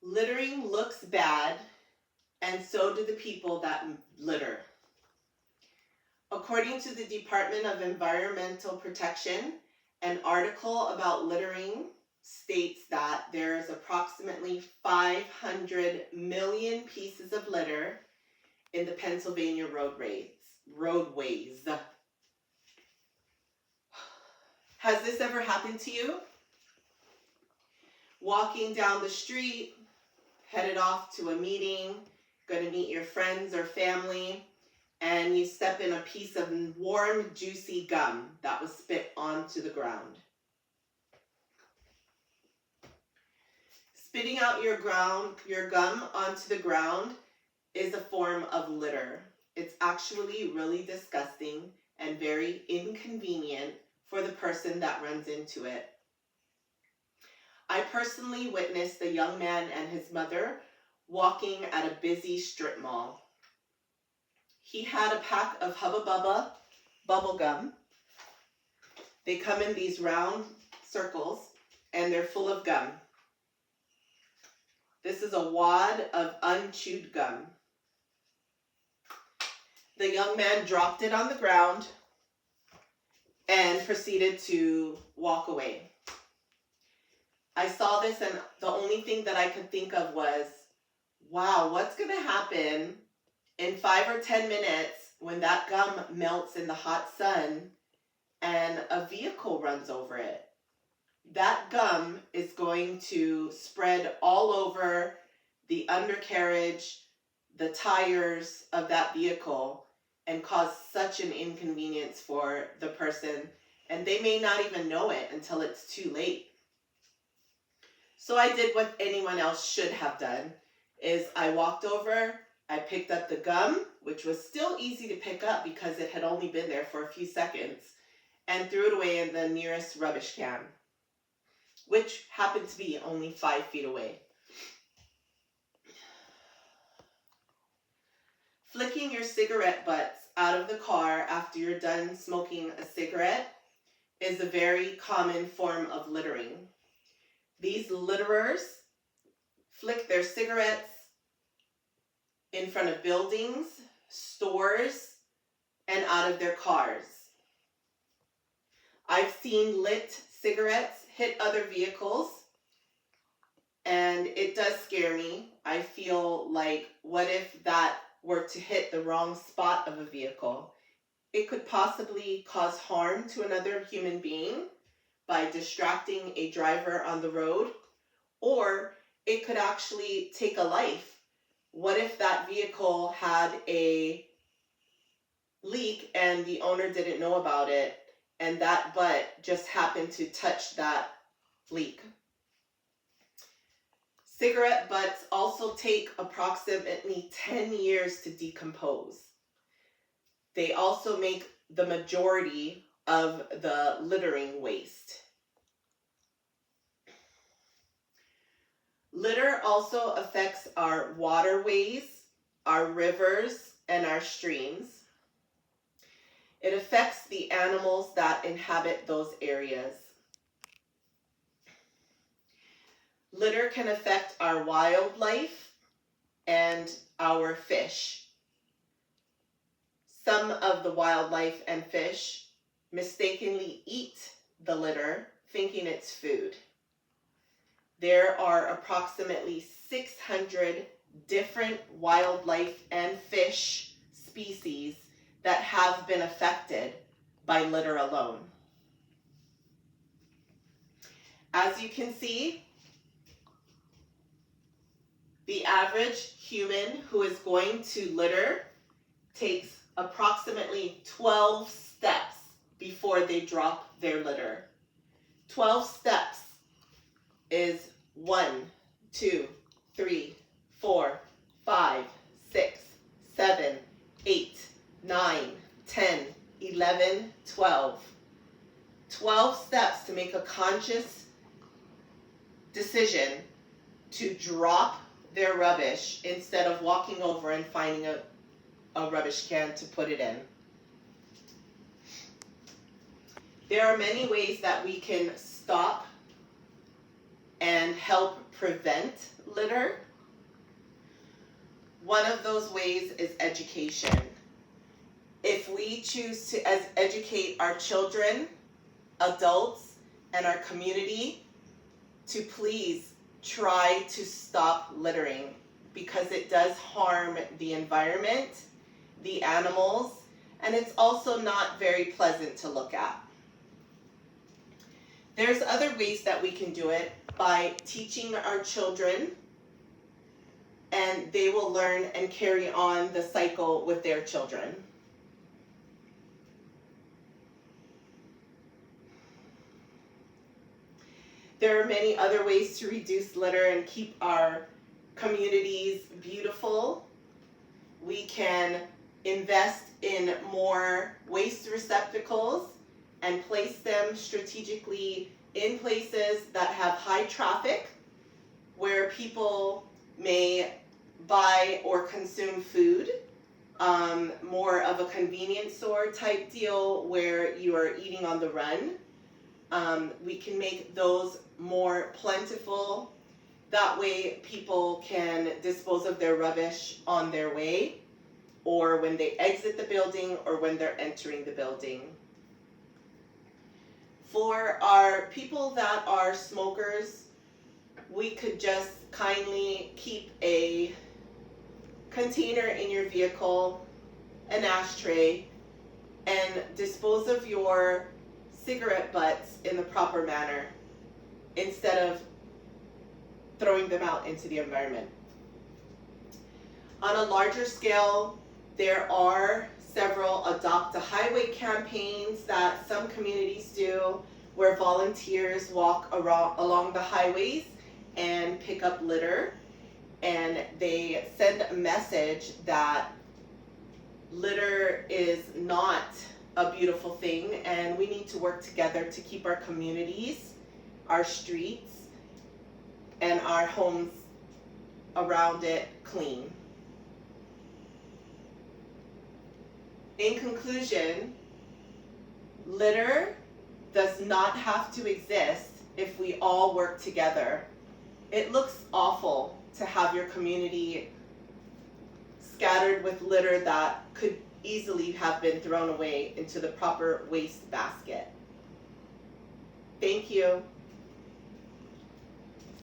Littering looks bad, and so do the people that litter. According to the Department of Environmental Protection, an article about littering states that there is approximately 500 million pieces of litter in the Pennsylvania roadways. Has this ever happened to you? Walking down the street, headed off to a meeting, going to meet your friends or family, and you step in a piece of warm, juicy gum that was spit onto the ground. Spitting out your gum onto the ground is a form of litter. It's actually really disgusting and very inconvenient for the person that runs into it. I personally witnessed a young man and his mother walking at a busy strip mall. He had a pack of Hubba Bubba bubble gum. They come in these round circles and they're full of gum. This is a wad of unchewed gum. The young man dropped it on the ground and proceeded to walk away. I saw this and the only thing that I could think of was, wow, what's going to happen in 5 or 10 minutes when that gum melts in the hot sun and a vehicle runs over it? That gum is going to spread all over the undercarriage, the tires of that vehicle, and cause such an inconvenience for the person, and they may not even know it until it's too late. So I did what anyone else should have done, is I walked over, I picked up the gum, which was still easy to pick up because it had only been there for a few seconds, and threw it away in the nearest rubbish can, which happened to be only 5 feet away. Flicking your cigarette butts out of the car after you're done smoking a cigarette is a very common form of littering. These litterers flick their cigarettes in front of buildings, stores, and out of their cars. I've seen lit cigarettes hit other vehicles, and it does scare me. I feel like, what if that were to hit the wrong spot of a vehicle? It could possibly cause harm to another human being by distracting a driver on the road, or it could actually take a life. What if that vehicle had a leak and the owner didn't know about it, and that butt just happened to touch that leak? Cigarette butts also take approximately 10 years to decompose. They also make the majority of the littering waste. Litter also affects our waterways, our rivers, and our streams. It affects the animals that inhabit those areas. Litter can affect our wildlife and our fish. Some of the wildlife and fish mistakenly eat the litter, thinking it's food. There are approximately 600 different wildlife and fish species that have been affected by litter alone. As you can see, the average human who is going to litter takes approximately 12 steps before they drop their litter. 12 steps is 1, 2, 3, 4, 5, 6, 7, 8, 9, 10, 11, 12. 12 steps to make a conscious decision to drop their rubbish instead of walking over and finding a rubbish can to put it in. There are many ways that we can stop and help prevent litter? One of those ways is education. If we choose to educate our children, adults, and our community to please try to stop littering, because it does harm the environment, the animals, and it's also not very pleasant to look at. There's other ways that we can do it by teaching our children, and they will learn and carry on the cycle with their children. There are many other ways to reduce litter and keep our communities beautiful. We can invest in more waste receptacles and place them strategically in places that have high traffic, where people may buy or consume food, more of a convenience store type deal where you are eating on the run. We can make those more plentiful. That way people can dispose of their rubbish on their way, or when they exit the building, or when they're entering the building. For our people that are smokers, we could just kindly keep a container in your vehicle, an ashtray, and dispose of your cigarette butts in the proper manner instead of throwing them out into the environment. On a larger scale, there are several Adopt a Highway campaigns that some communities do, where volunteers walk along the highways and pick up litter, and they send a message that litter is not a beautiful thing, and we need to work together to keep our communities, our streets, and our homes around it clean. In conclusion, litter does not have to exist if we all work together. It looks awful to have your community scattered with litter that could easily have been thrown away into the proper waste basket. Thank you.